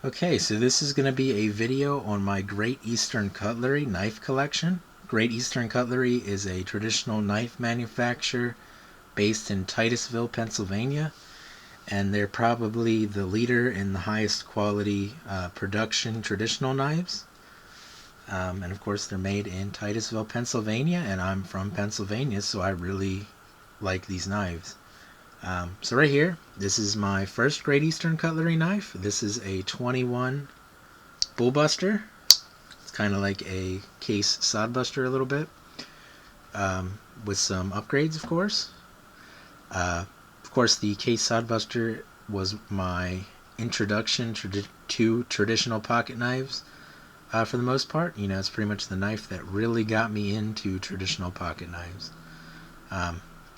Okay, so this is going to be a video on my Great Eastern Cutlery knife collection. Great Eastern Cutlery is a traditional knife manufacturer based in Titusville, Pennsylvania, and they're probably the leader in the highest quality production traditional knives. And of course, they're made in Titusville, Pennsylvania, and I'm from Pennsylvania, so I really like these knives. So right here, this is my first Great Eastern Cutlery knife. This is a 21 Bullbuster. It's kind of like a case sodbuster a little bit, with some upgrades, of course. Of course, the case sodbuster was my introduction to traditional pocket knives. For the most part, you know, it's pretty much the knife that really got me into traditional pocket knives.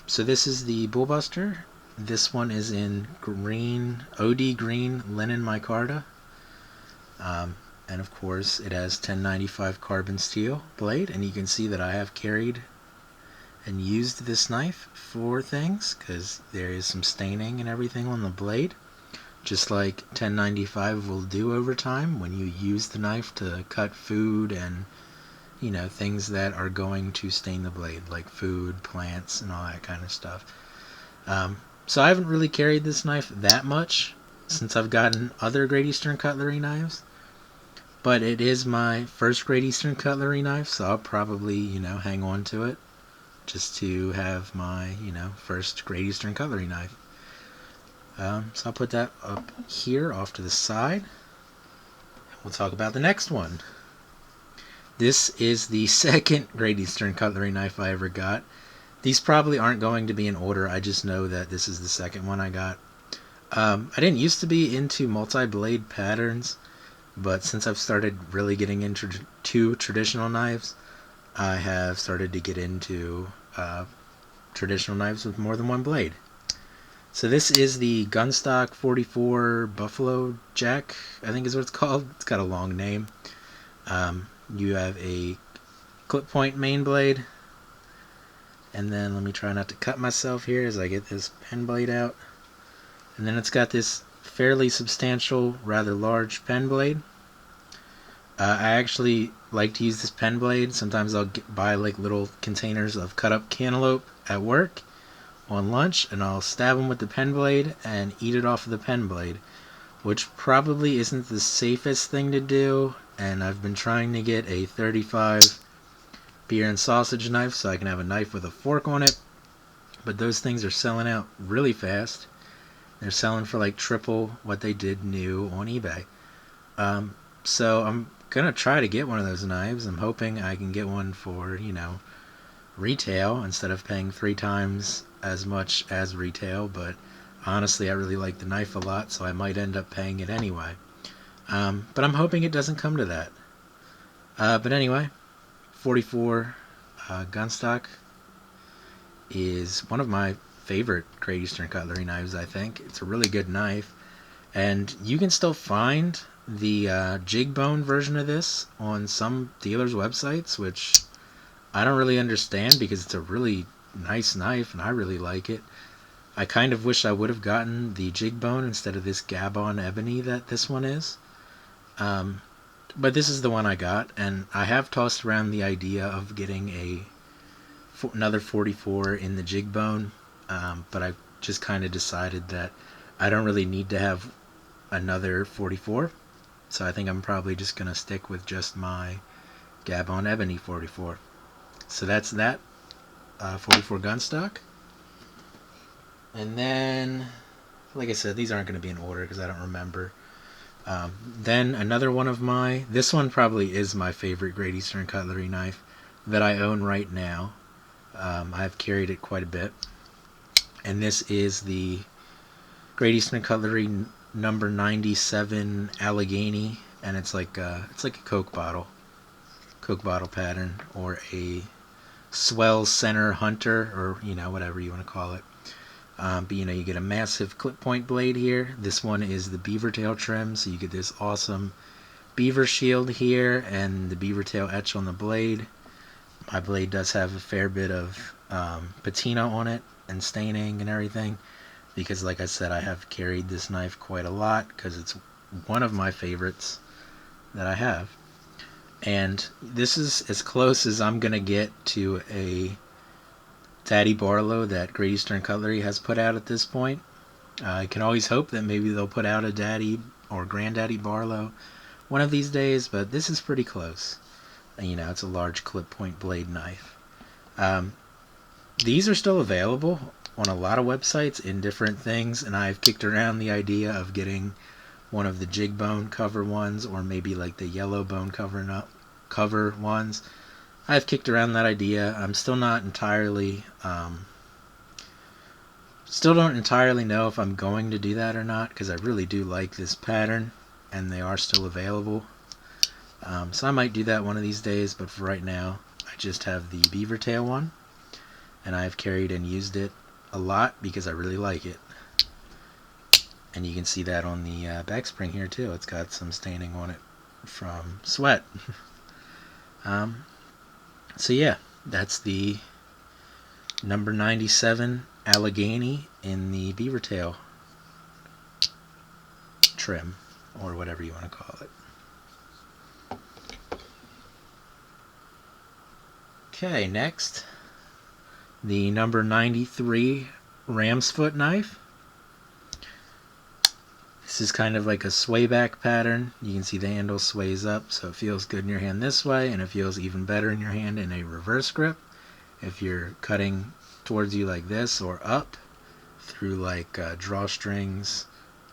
So this is the Bullbuster. This one is in green, OD green linen micarta. And of course it has 1095 carbon steel blade, and you can see that I have carried and used this knife for things because there is some staining and everything on the blade, just like 1095 will do over time when you use the knife to cut food and, you know, things that are going to stain the blade, like food, plants, and all that kind of stuff. So I haven't really carried this knife that much since I've gotten other Great Eastern Cutlery knives, but it is my first Great Eastern Cutlery knife, so I'll probably, you know, hang on to it just to have my, you know, first Great Eastern Cutlery knife. So I'll put that up here off to the side. We'll talk about the next one. This is the second Great Eastern Cutlery knife I ever got. These probably aren't going to be in order. I just know that this is the second one I got. I didn't used to be into multi-blade patterns, but since I've started really getting into traditional knives, I have started to get into traditional knives with more than one blade. So this is the Gunstock 44 Buffalo Jack, I think is what it's called. It's got a long name. You have a clip point main blade. And then let me try not to cut myself here as I get this pen blade out. And then it's got this fairly substantial, rather large pen blade. I actually like to use this pen blade. Sometimes I'll buy like little containers of cut up cantaloupe at work on lunch, and I'll stab them with the pen blade and eat it off of the pen blade, which probably isn't the safest thing to do. And I've been trying to get a 35 beer and sausage knife so I can have a knife with a fork on it, but those things are selling out really fast. They're selling for like triple what they did new on eBay. So I'm gonna try to get one of those knives. I'm hoping I can get one for, you know, retail instead of paying 3 times as much as retail, but honestly I really like the knife a lot, so I might end up paying it anyway. But I'm hoping it doesn't come to that. But anyway, 44 Gunstock is one of my favorite Great Eastern Cutlery knives, I think. It's a really good knife, and you can still find the jig bone version of this on some dealers' websites, which I don't really understand because it's a really nice knife and I really like it. I kind of wish I would have gotten the jig bone instead of this Gabon ebony that this one is. But this is the one I got, and I have tossed around the idea of getting another 44 in the jig bone, but I just kind of decided that I don't really need to have another 44, so I think I'm probably just going to stick with just my Gabon ebony 44. So that's that 44 Gunstock. And then, like I said, these aren't going to be in order because I don't remember. Then another one of this one probably is my favorite Great Eastern Cutlery knife that I own right now. I've carried it quite a bit. And this is the Great Eastern Cutlery number 97 Allegheny, and it's like a Coke bottle pattern, or a swell center hunter, or, you know, whatever you want to call it. But you know, you get a massive clip point blade here. This one is the beaver tail trim, so you get this awesome beaver shield here and the beaver tail etch on the blade. My blade does have a fair bit of patina on it and staining and everything, because like I said, I have carried this knife quite a lot because it's one of my favorites that I have. And this is as close as I'm going to get to a Daddy Barlow that Great Eastern Cutlery has put out at this point. I can always hope that maybe they'll put out a Daddy or Granddaddy Barlow one of these days, but this is pretty close. You know, it's a large clip point blade knife. These are still available on a lot of websites in different things, and I've kicked around the idea of getting one of the jig bone cover ones, or maybe like the yellow bone cover ones. I've kicked around that idea. I'm still not entirely still don't entirely know if I'm going to do that or not, because I really do like this pattern and they are still available. So I might do that one of these days, but for right now I just have the beaver tail one, and I've carried and used it a lot because I really like it. And you can see that on the back spring here too. It's got some staining on it from sweat. So yeah, that's the number 97 Allegheny in the beaver tail trim, or whatever you want to call it. Okay, next, the number 93 ram's foot knife. This is kind of like a sway back pattern. You can see the handle sways up, so it feels good in your hand this way, and it feels even better in your hand in a reverse grip. If you're cutting towards you like this, or up through like drawstrings,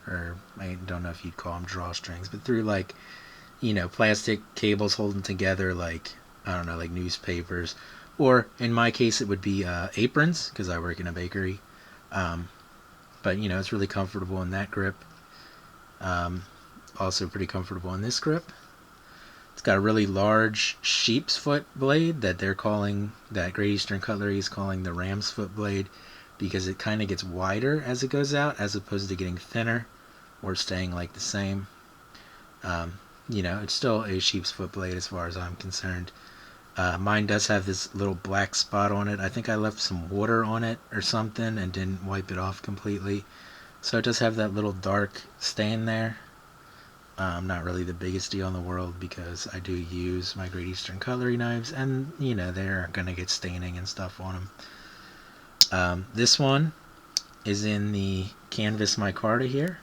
or I don't know if you'd call them drawstrings, but through like, you know, plastic cables holding together, like, I don't know, like newspapers, or in my case it would be aprons, because I work in a bakery. But you know, it's really comfortable in that grip. Also pretty comfortable in this grip. It's got a really large sheep's foot blade that Great Eastern Cutlery is calling the ram's foot blade, because it kind of gets wider as it goes out, as opposed to getting thinner or staying like the same. You know, it's still a sheep's foot blade as far as I'm concerned. Mine does have this little black spot on it. I think I left some water on it or something and didn't wipe it off completely. So it does have that little dark stain there. Not really the biggest deal in the world, because I do use my Great Eastern Cutlery knives, and you know, they're gonna get staining and stuff on them. This one is in the canvas micarta here.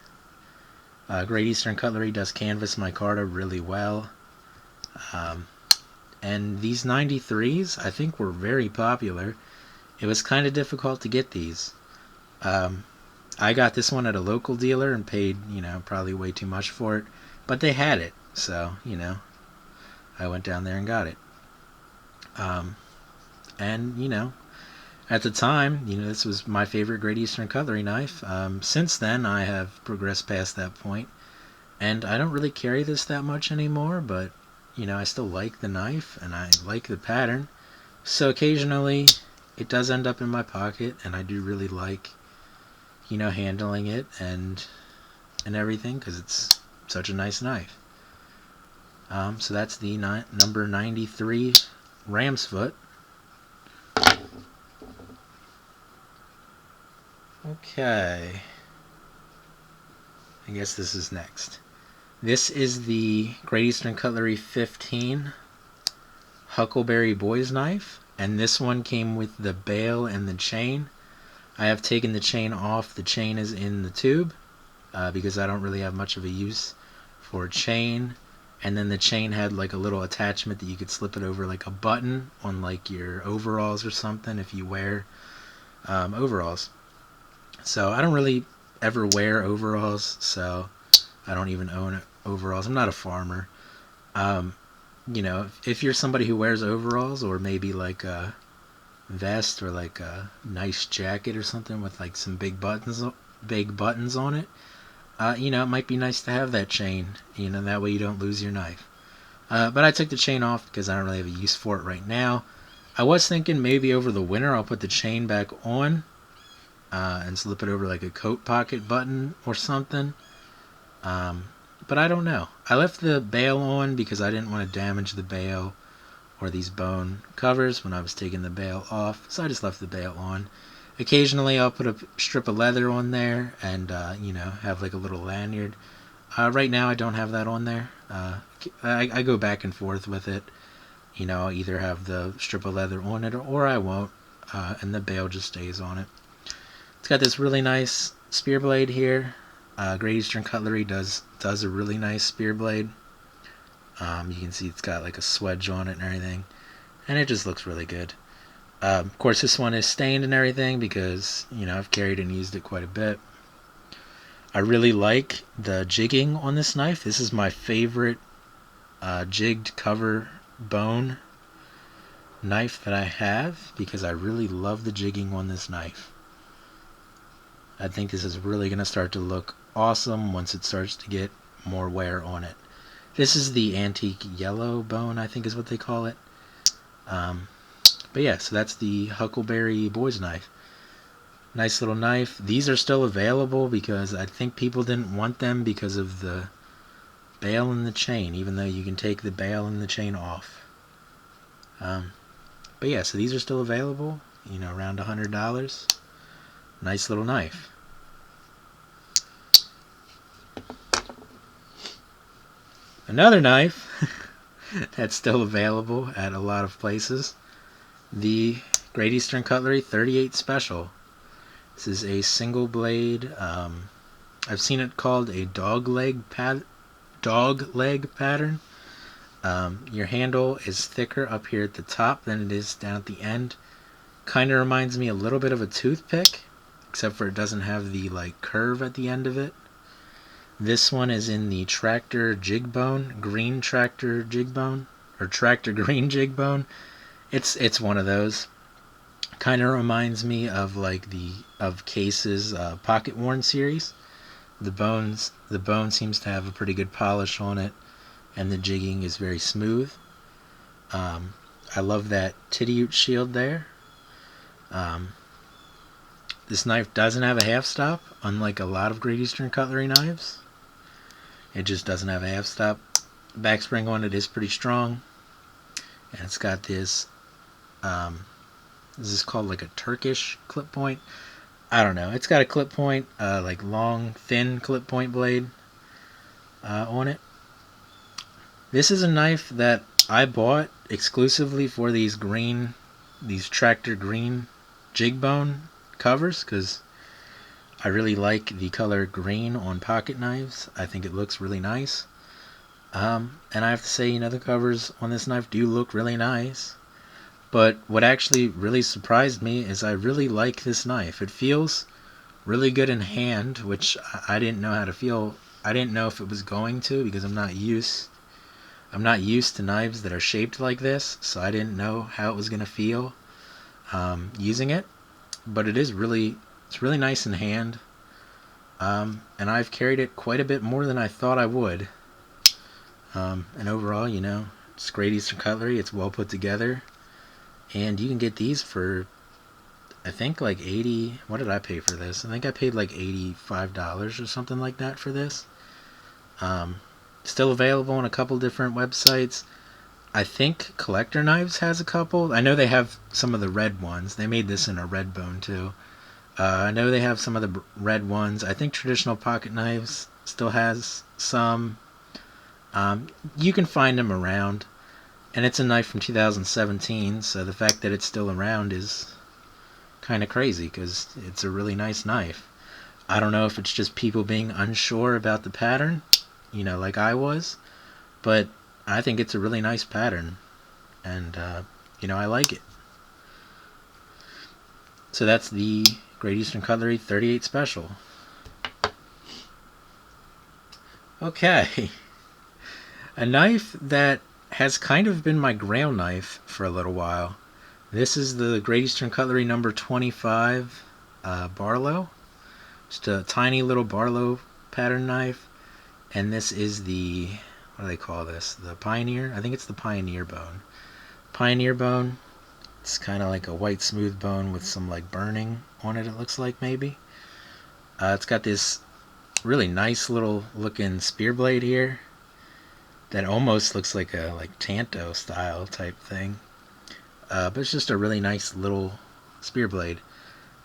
Great Eastern Cutlery does canvas micarta really well. And these 93s I think were very popular. It was kind of difficult to get these. I got this one at a local dealer and paid, you know, probably way too much for it, but they had it, so, you know, I went down there and got it. And, you know, at the time, you know, this was my favorite Great Eastern Cutlery knife. Since then, I have progressed past that point, and I don't really carry this that much anymore, but, you know, I still like the knife, and I like the pattern, so occasionally it does end up in my pocket, and I do really like, you know, handling it and everything, because it's such a nice knife. So that's the number 93 ram's foot. Okay, I guess this is next. This is the Great Eastern Cutlery 15 Huckleberry Boys knife, and this one came with the bail and the chain. I have taken the chain off. The chain is in the tube because I don't really have much of a use for a chain. And then the chain had like a little attachment that you could slip it over like a button on like your overalls or something if you wear overalls. So I don't really ever wear overalls, so I don't even own overalls. I'm not a farmer. You know, if you're somebody who wears overalls, or maybe like a vest or like a nice jacket or something with like some big buttons on it, you know, it might be nice to have that chain, you know, that way you don't lose your knife. But I took the chain off because I don't really have a use for it right now. I was thinking maybe over the winter I'll put the chain back on and slip it over like a coat pocket button or something, but I don't know. I left the bail on because I didn't want to damage the bail or these bone covers when I was taking the bail off, so I just left the bail on. Occasionally I'll put a strip of leather on there and you know, have like a little lanyard, Right now I don't have that on there. I go back and forth with it. I'll either have the strip of leather on it or I won't, and the bail just stays on it. It's got this really nice spear blade here. Great Eastern Cutlery does a really nice spear blade. You can see it's got like a swedge on it and everything, and it just looks really good. Of course, this one is stained and everything because I've carried and used it quite a bit. I really like the jigging on this knife. This is my favorite jigged cover bone knife that I have because I really love the jigging on this knife. I think this is really going to start to look awesome once it starts to get more wear on it. This is the antique yellow bone, I think is what they call it. But yeah, so that's the Huckleberry Boys knife. Nice little knife. These are still available because I think people didn't want them because of the bail and the chain, even though you can take the bail and the chain off. But yeah, so these are still available, around $100. Nice little knife. Another knife that's still available at a lot of places. The Great Eastern Cutlery 38 Special. This is a single blade. I've seen it called a dog leg pattern. Your handle is thicker up here at the top than it is down at the end. Kind of reminds me a little bit of a toothpick, except for it doesn't have the curve at the end of it. This one is in the tractor jig bone, green tractor jig bone, or tractor green jig bone. It's one of those. Kind of reminds me of Case's Pocket Worn series. The bone seems to have a pretty good polish on it, and the jigging is very smooth. I love that titty shield there. This knife doesn't have a half stop, unlike a lot of Great Eastern Cutlery knives. It just doesn't have a half stop. The back spring on it is pretty strong, and it's got this. This is called a Turkish clip point. I don't know. It's got a clip point, long, thin clip point blade on it. This is a knife that I bought exclusively for these tractor green jig bone covers because I really like the color green on pocket knives. I think it looks really nice. And I have to say, the covers on this knife do look really nice. But what actually really surprised me is I really like this knife. It feels really good in hand, which I didn't know how to feel. I didn't know if it was going to because I'm not used to knives that are shaped like this, so I didn't know how it was going to feel using it. But it's really nice in hand. And I've carried it quite a bit more than I thought I would. And overall, it's Great Eastern Cutlery. It's well put together. And you can get these for, I think, 80. What did I pay for this? I think I paid $85 or something like that for this. Still available on a couple different websites. I think Collector Knives has a couple. I know they have some of the red ones. They made this in a red bone too. I know they have some of the red ones. I think Traditional Pocket Knives still has some. You can find them around. And it's a knife from 2017, so the fact that it's still around is kind of crazy because it's a really nice knife. I don't know if it's just people being unsure about the pattern, like I was, but I think it's a really nice pattern, and, I like it. So that's the Great Eastern Cutlery 38 Special. Okay. A knife that has kind of been my grail knife for a little while. This is the Great Eastern Cutlery number 25 Barlow. Just a tiny little Barlow pattern knife. And this is the, what do they call this? The Pioneer? I think it's the Pioneer bone. Pioneer bone. It's kind of like a white smooth bone with some burning on it looks like maybe. It's got this really nice little looking spear blade here. That almost looks like a Tanto style type thing. But it's just a really nice little spear blade.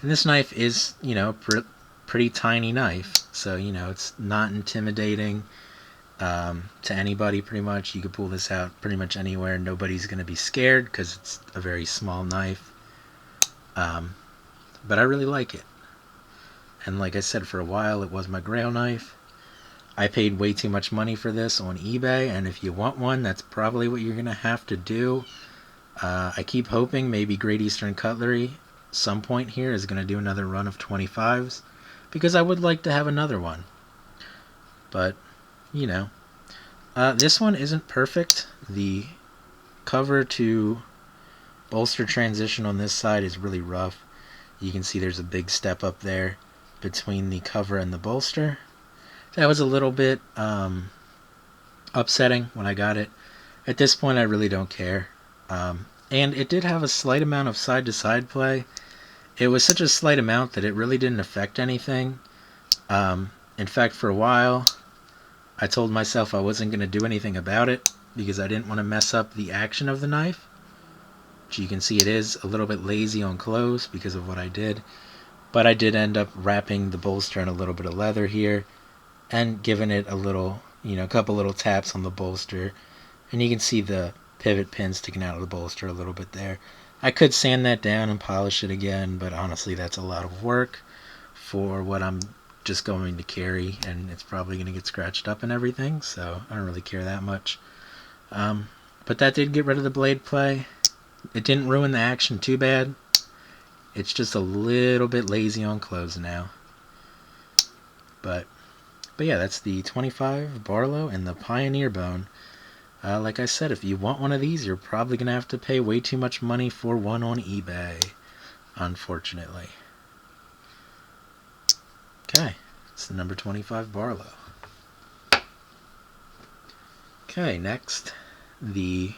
And this knife is, pretty tiny knife. so you know it's not intimidating to anybody. Pretty much, you could pull this out pretty much anywhere. Nobody's going to be scared because it's a very small knife. But I really like it. And like I said, for a while it was my grail knife. I paid way too much money for this on eBay, and if you want one, that's probably what you're going to have to do. I keep hoping maybe Great Eastern Cutlery some point here is going to do another run of 25s, because I would like to have another one. But, you know, this one isn't perfect. The cover to bolster transition on this side is really rough. You can see there's a big step up there between the cover and the bolster. That was a little bit upsetting when I got it. At this point, I really don't care. And it did have a slight amount of side-to-side play. It was such a slight amount that it really didn't affect anything. In fact, for a while, I told myself I wasn't going to do anything about it because I didn't want to mess up the action of the knife. Which you can see it is a little bit lazy on close because of what I did. But I did end up wrapping the bolster in a little bit of leather here and giving it a little, you know, a couple little taps on the bolster. And you can see the pivot pin sticking out of the bolster a little bit there. I could sand that down and polish it again, but honestly that's a lot of work for what I'm just going to carry, and it's probably going to get scratched up and everything, so I don't really care that much. But that did get rid of the blade play. It didn't ruin the action too bad. It's just a little bit lazy on close now. But yeah, that's the 25 Barlow and the Pioneer Bone. Like I said, if you want one of these, you're probably going to have to pay way too much money for one on eBay, unfortunately. Okay, it's the number 25 Barlow. Okay, next, I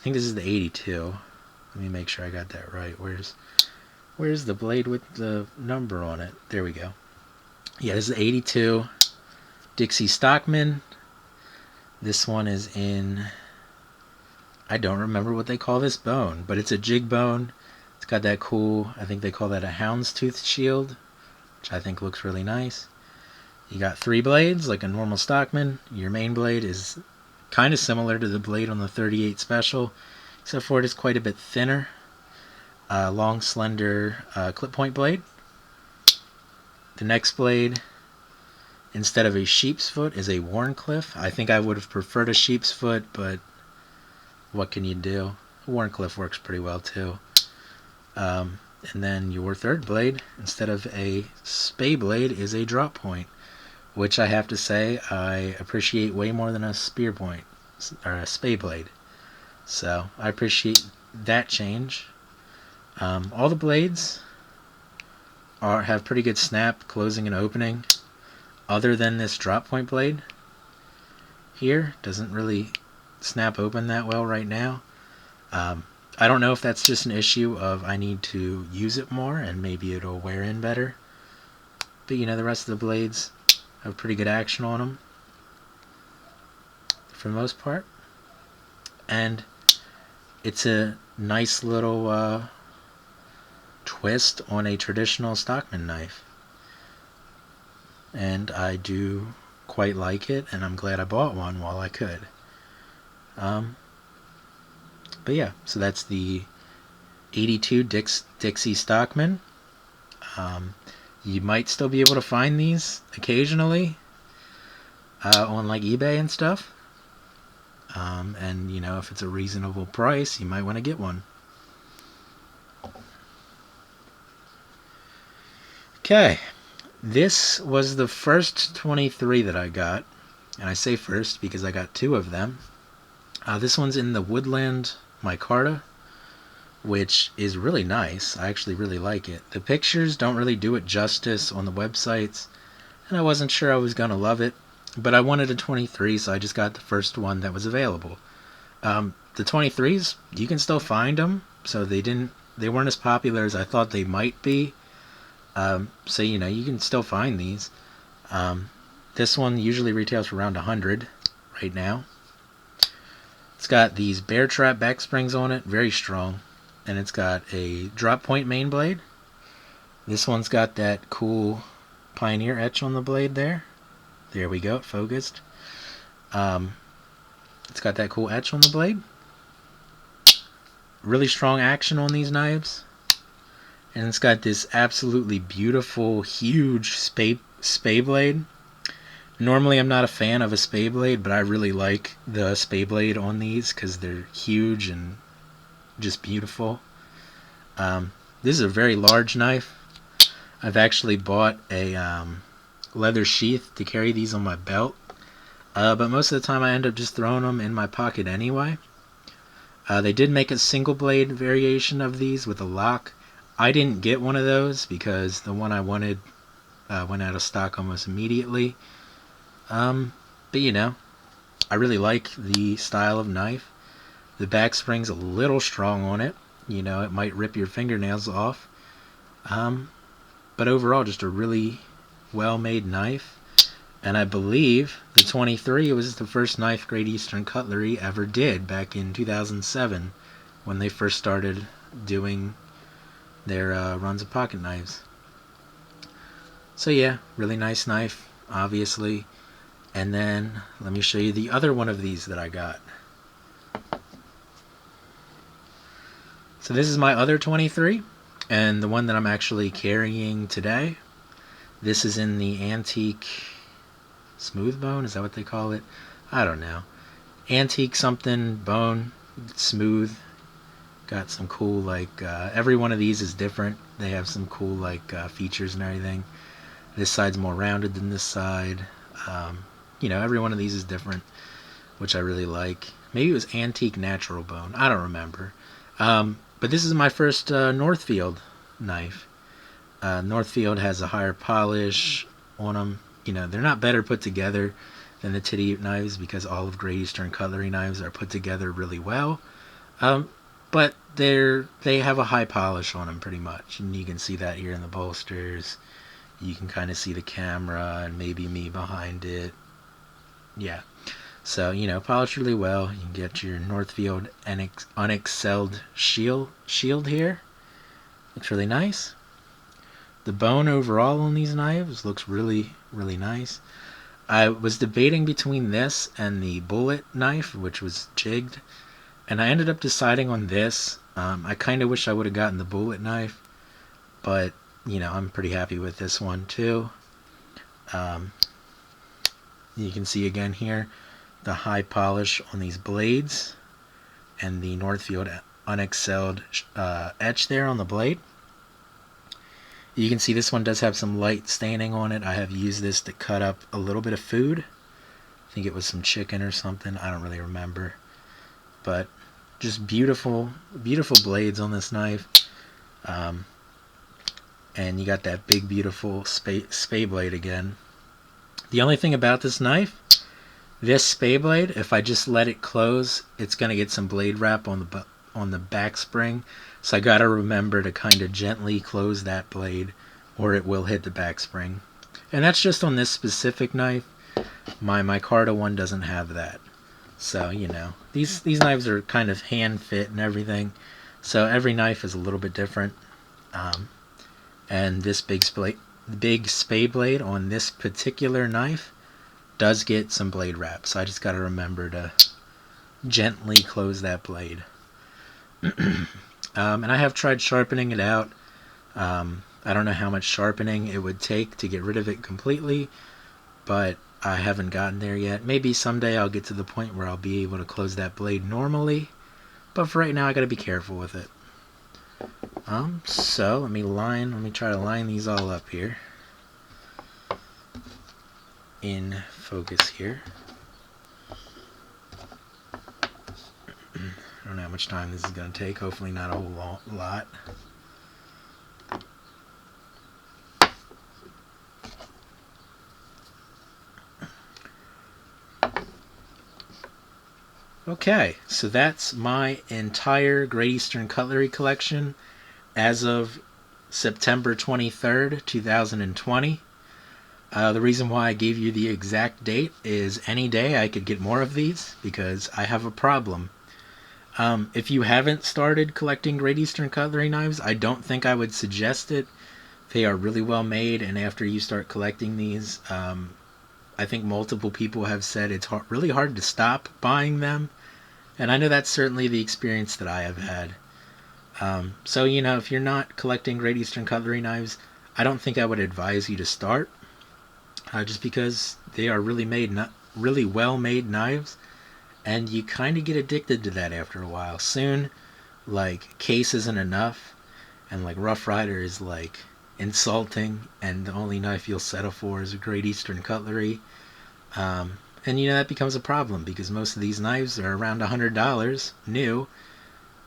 think this is the 82. Let me make sure I got that right. Where's the blade with the number on it? There we go. Yeah, this is the 82 Dixie Stockman. This one is in, I don't remember what they call this bone, but it's a jig bone. It's got that cool, I think they call that a houndstooth shield, which I think looks really nice. You got 3 blades like a normal Stockman. Your main blade is kind of similar to the blade on the 38 Special, except for it is quite a bit thinner. Long, slender clip point blade. The next blade, instead of a sheep's foot, is a Wharncliffe. I think I would have preferred a sheep's foot, but what can you do? A Wharncliffe works pretty well too. And then your third blade, instead of a spay blade, is a drop point, which I have to say I appreciate way more than a spear point, or a spay blade. So I appreciate that change. All the blades have pretty good snap, closing and opening, other than this drop point blade here. Doesn't really snap open that well right now. I don't know if that's just an issue of I need to use it more and maybe it'll wear in better, but you know, the rest of the blades have pretty good action on them for the most part, and it's a nice little twist on a traditional Stockman knife, and I do quite like it, and I'm glad I bought one while I could. But yeah, so that's the 82 Dixie Stockman. You might still be able to find these occasionally on like eBay and stuff. And you know, if it's a reasonable price, you might want to get one. Okay, this was the first 23 that I got, and I say first because I got 2 of them. This one's in the Woodland Micarta, which is really nice. I actually really like it. The pictures don't really do it justice on the websites, and I wasn't sure I was going to love it, but I wanted a 23, so I just got the first one that was available. The 23s, you can still find them, so they weren't as popular as I thought they might be. So you know, you can still find these. This one usually retails for around 100 right now. It's got these bear trap back springs on it, very strong, and it's got a drop point main blade. This one's got that cool Pioneer etch on the blade there. There we go, it focused. It's got that cool etch on the blade. Really strong action on these knives. And it's got this absolutely beautiful, huge spay blade. Normally I'm not a fan of a spay blade, but I really like the spay blade on these because they're huge and just beautiful. This is a very large knife. I've actually bought a leather sheath to carry these on my belt. But most of the time I end up just throwing them in my pocket anyway. They did make a single blade variation of these with a lock. I didn't get one of those because the one I wanted went out of stock almost immediately. But you know, I really like the style of knife. The back spring's a little strong on it. You know, it might rip your fingernails off. But overall, just a really well-made knife. And I believe the 23 was the first knife Great Eastern Cutlery ever did back in 2007 when they first started doing their runs of pocket knives. So yeah, really nice knife, obviously. And then let me show you the other one of these that I got. So this is my other 23 and the one that I'm actually carrying today. This is in the antique smooth bone, is that what they call it? I don't know. Antique something bone, smooth. Got some cool, like, every one of these is different. They have some cool, like, features and everything. This side's more rounded than this side. You know, every one of these is different, which I really like. Maybe it was antique natural bone. I don't remember. But this is my first Northfield knife. Northfield has a higher polish on them. You know, they're not better put together than the Titty knives because all of Great Eastern Cutlery knives are put together really well. But they have a high polish on them pretty much. And you can see that here in the bolsters. You can kind of see the camera and maybe me behind it. Yeah. So, you know, polished really well. You can get your Northfield unexcelled shield here. Looks really nice. The bone overall on these knives looks really, really nice. I was debating between this and the bullet knife, which was jigged, and I ended up deciding on this. I kind of wish I would have gotten the bullet knife, but, you know, I'm pretty happy with this one too. You can see again here the high polish on these blades and the Northfield unexcelled etch there on the blade. You can see this one does have some light staining on it. I have used this to cut up a little bit of food. I think it was some chicken or something. I don't really remember. But just beautiful, beautiful blades on this knife. And you got that big, beautiful spay blade again. The only thing about this knife, this spay blade, if I just let it close, it's going to get some blade wrap on the back spring. So I got to remember to kind of gently close that blade or it will hit the back spring. And that's just on this specific knife. My Micarta one doesn't have that. So, you know, these knives are kind of hand fit and everything. So every knife is a little bit different. And this big spay blade on this particular knife does get some blade wrap. So I just got to remember to gently close that blade. And I have tried sharpening it out. I don't know how much sharpening it would take to get rid of it completely, but I haven't gotten there yet. Maybe someday I'll get to the point where I'll be able to close that blade normally, but for right now I gotta be careful with it. So let me try to line these all up here. In focus here. I don't know how much time this is going to take. Hopefully not a whole lot. Okay, so that's my entire Great Eastern Cutlery collection as of September 23rd, 2020. The reason why I gave you the exact date is any day I could get more of these because I have a problem. If you haven't started collecting Great Eastern Cutlery knives, I don't think I would suggest it. They are really well made, and after you start collecting these, I think multiple people have said it's really hard to stop buying them. And I know that's certainly the experience that I have had. So, if you're not collecting Great Eastern Cutlery knives, I don't think I would advise you to start. Just because they are really well made knives, and you kind of get addicted to that after a while. Soon, like, case isn't enough, and like Rough Rider is like insulting, and the only knife you'll settle for is a Great Eastern Cutlery. And that becomes a problem because most of these knives are around $100 new,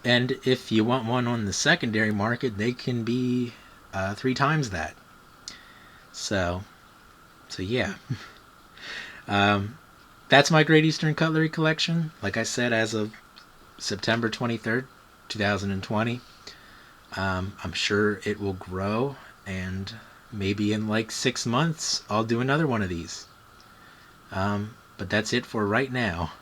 and if you want one on the secondary market, they can be 3 times that. So yeah. That's my Great Eastern Cutlery collection. Like I said, as of September 23rd, 2020. I'm sure it will grow, and maybe in like 6 months I'll do another one of these. But that's it for right now.